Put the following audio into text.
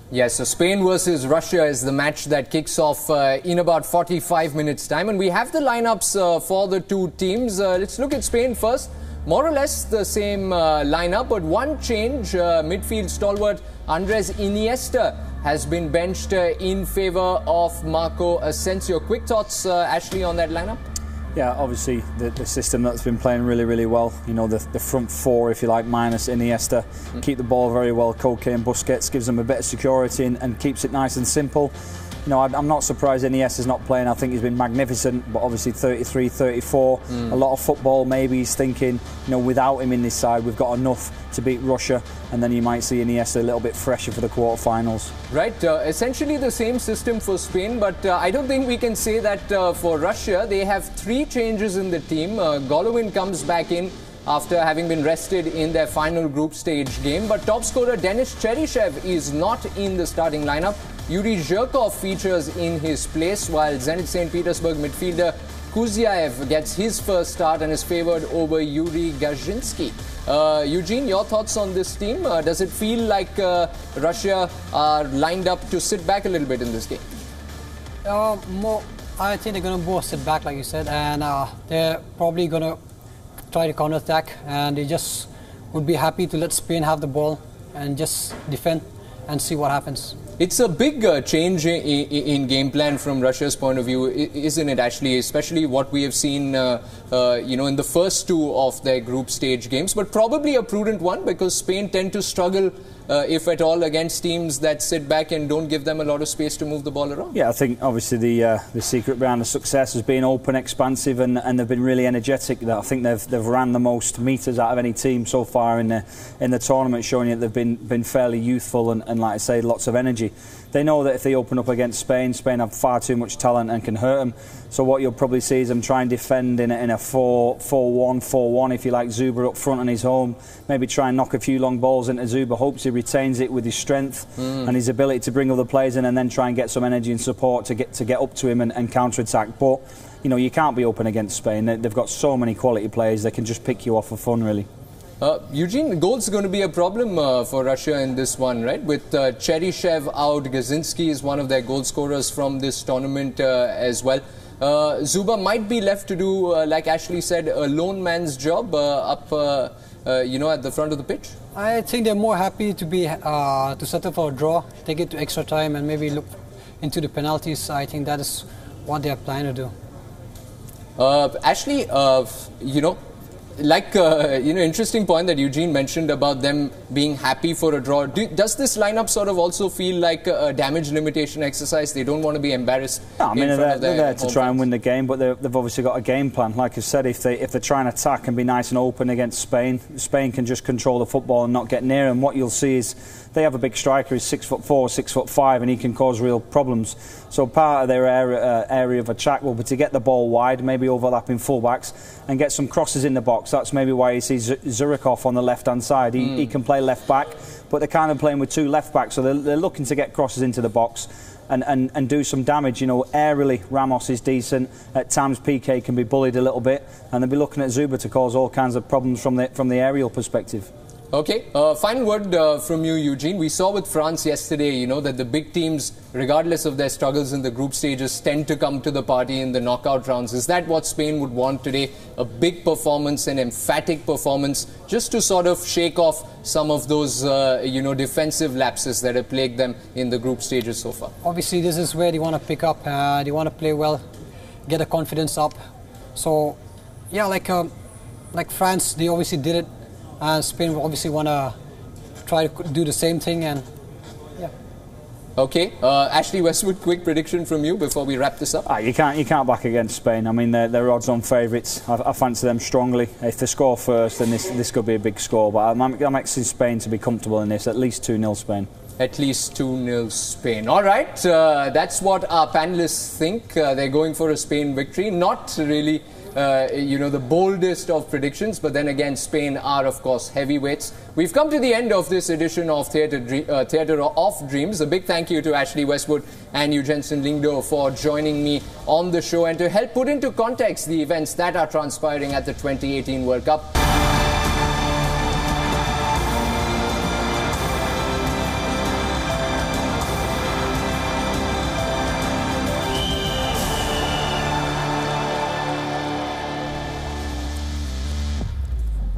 Yes, so Spain versus Russia is the match that kicks off in about 45 minutes time, and we have the lineups for the two teams. Let's look at Spain first. More or less the same lineup, but one change. Midfield stalwart Andres Iniesta has been benched in favour of Marco Asensio. Quick thoughts, Ashley, on that lineup? Yeah, obviously the system that's been playing really well. You know, the front four, if you like, minus Iniesta, keep the ball very well. Koke and Busquets gives them a bit of security and keeps it nice and simple. You know, I'm not surprised Iniesta's not playing. I think he's been magnificent, but obviously 33, 34, a lot of football. Maybe he's thinking, you know, without him in this side, we've got enough to beat Russia, and then you might see Iniesta a little bit fresher for the quarterfinals. Right, essentially the same system for Spain, but I don't think we can say that for Russia. They have three changes in the team. Golovin comes back in after having been rested in their final group stage game, but top scorer Denis Cheryshev is not in the starting lineup. Yuri Zhirkov features in his place, while Zenit St. Petersburg midfielder Kuziaev gets his first start and is favoured over Yuri Gazinski. Eugene, your thoughts on this team? Does it feel like Russia are lined up to sit back a little bit in this game? I think they're going to both sit back, like you said, and they're probably going to try to counter-attack, and they just would be happy to let Spain have the ball and just defend and see what happens. It's a big change in game plan from Russia's point of view, isn't it, Ashley? Especially what we have seen, you know, in the first two of their group stage games, but probably a prudent one because Spain tend to struggle, if at all, against teams that sit back and don't give them a lot of space to move the ball around. Yeah, I think obviously the secret behind the success has been open, expansive, and they've been really energetic. I think they've ran the most metres out of any team so far in the tournament, showing that they've been fairly youthful and, like I say, lots of energy. They know that if they open up against Spain have far too much talent and can hurt them. So what you'll probably see is them try and defend in a 4-1, 4-1, if you like. Zuba up front on his home. Maybe try and knock a few long balls into Zuba. Hopes he retains it with his strength and his ability to bring other players in, and then try and get some energy and support to get up to him and counter-attack. But, you know, you can't be open against Spain. They've got so many quality players. They can just pick you off for fun, really. Eugene, goals are going to be a problem for Russia in this one, right? With Cheryshev out, Gazinski is one of their goal scorers from this tournament as well. Zuba might be left to do, like Ashley said, a lone man's job up, you know, at the front of the pitch. I think they're more happy to be to settle for a draw, take it to extra time, and maybe look into the penalties. I think that is what they are planning to do. Ashley, you know, like, you know, interesting point that Eugene mentioned about them being happy for a draw. Does this lineup sort of also feel like a damage limitation exercise? They don't want to be embarrassed. No, I mean, they're there to try and win the game, but they've obviously got a game plan. Like I said, if they try and attack and be nice and open against Spain, Spain can just control the football and not get near them. What you'll see is they have a big striker who's 6'4", 6'5", and he can cause real problems. So part of their area of attack will be to get the ball wide, maybe overlapping fullbacks, and get some crosses in the box. That's maybe why you see Zhirkov on the left-hand side. He can play left-back, but they're kind of playing with two left-backs, so they're looking to get crosses into the box and do some damage. You know, aerially, Ramos is decent. At times, PK can be bullied a little bit, and they'll be looking at Zuba to cause all kinds of problems from the aerial perspective. Okay, final word from you, Eugene. We saw with France yesterday, you know, that the big teams, regardless of their struggles in the group stages, tend to come to the party in the knockout rounds. Is that what Spain would want today? A big performance, an emphatic performance, just to sort of shake off some of those, you know, defensive lapses that have plagued them in the group stages so far? Obviously, this is where they want to pick up. They want to play well, get the confidence up. So, yeah, like France, they obviously did it. Spain will obviously want to try to do the same thing, and yeah. Okay, Ashley Westwood, quick prediction from you before we wrap this up. You can't back against Spain. I mean, they're odds-on favourites. I fancy them strongly. If they score first, then this could be a big score. But I'm expecting Spain to be comfortable in this. At least 2-0 Spain. At least 2-0 Spain. All right, that's what our panelists think. They're going for a Spain victory. Not really, you know, the boldest of predictions, but then again, Spain are, of course, heavyweights. We've come to the end of this edition of Theatre of Dreams. A big thank you to Ashley Westwood and Eugeneson Lyngdoh for joining me on the show and to help put into context the events that are transpiring at the 2018 World Cup.